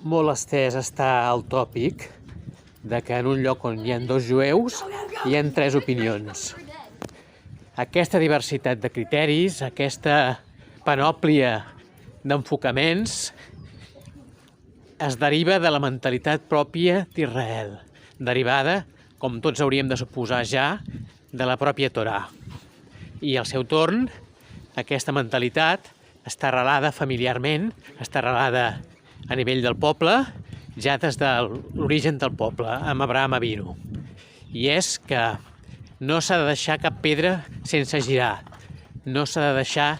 Molt estès està el tòpic de que en un lloc on hi ha dos jueus hi ha tres opinions. Aquesta diversitat de criteris, aquesta panòplia d'enfocaments es deriva de la mentalitat pròpia d'Israel, derivada, com tots hauríem de suposar ja, de la pròpia Torà. I al seu torn, aquesta mentalitat està arrelada familiarment, està arrelada a nivell del poble, ja des de l'origen del poble, amb Abraham Avinu. I és que no s'ha de deixar cap pedra sense girar, no s'ha de deixar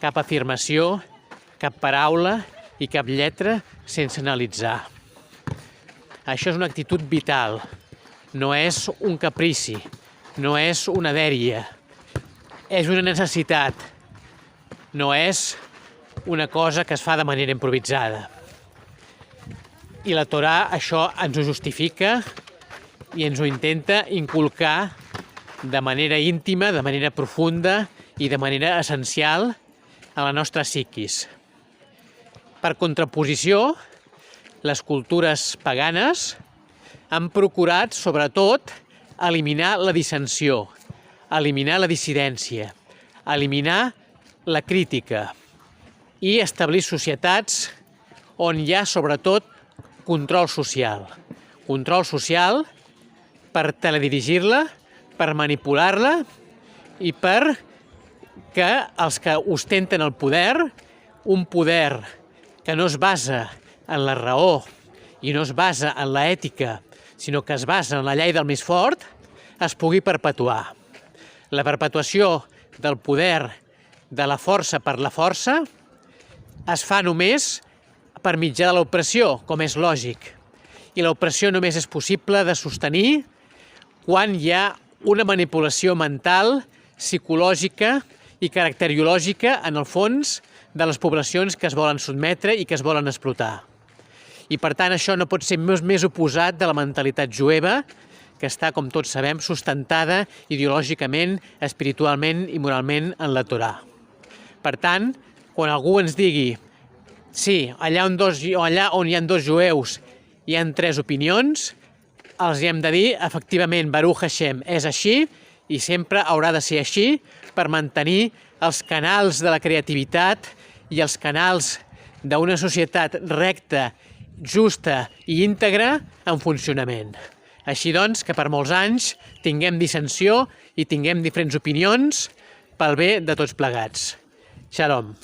cap afirmació, cap paraula i cap lletra sense analitzar. Això és una actitud vital, no és un caprici, no és una dèria, és una necessitat, no és una cosa que es fa de manera improvisada. I la Torà això ens ho justifica i ens ho intenta inculcar de manera íntima, de manera profunda i de manera essencial a la nostra psiquis. Per contraposició, les cultures paganes han procurat, sobretot, eliminar la dissensió, eliminar la dissidència, eliminar la crítica i establir societats on hi ha, sobretot, control social. Control social per teledirigir-la, per manipular-la i per que els que ostenten el poder, un poder que no es basa en la raó i no es basa en l'ètica, sinó que es basa en la llei del més fort, es pugui perpetuar. La perpetuació del poder de la força per la força es fa només per mitjà de l'opressió, com és lògic. I l'opressió només és possible de sostenir quan hi ha una manipulació mental, psicològica i caracteriològica, en el fons, de les poblacions que es volen sotmetre i que es volen explotar. I, per tant, això no pot ser més oposat de la mentalitat jueva, que està, com tots sabem, sustentada ideològicament, espiritualment i moralment en la Torà. Per tant, quan algú ens digui sí, allà on hi ha dos jueus hi ha tres opinions, els hem de dir, efectivament, Baruch Hashem, és així i sempre haurà de ser així per mantenir els canals de la creativitat i els canals d'una societat recta, justa i íntegra en funcionament. Així doncs, que per molts anys tinguem dissensió i tinguem diferents opinions pel bé de tots plegats. Shalom.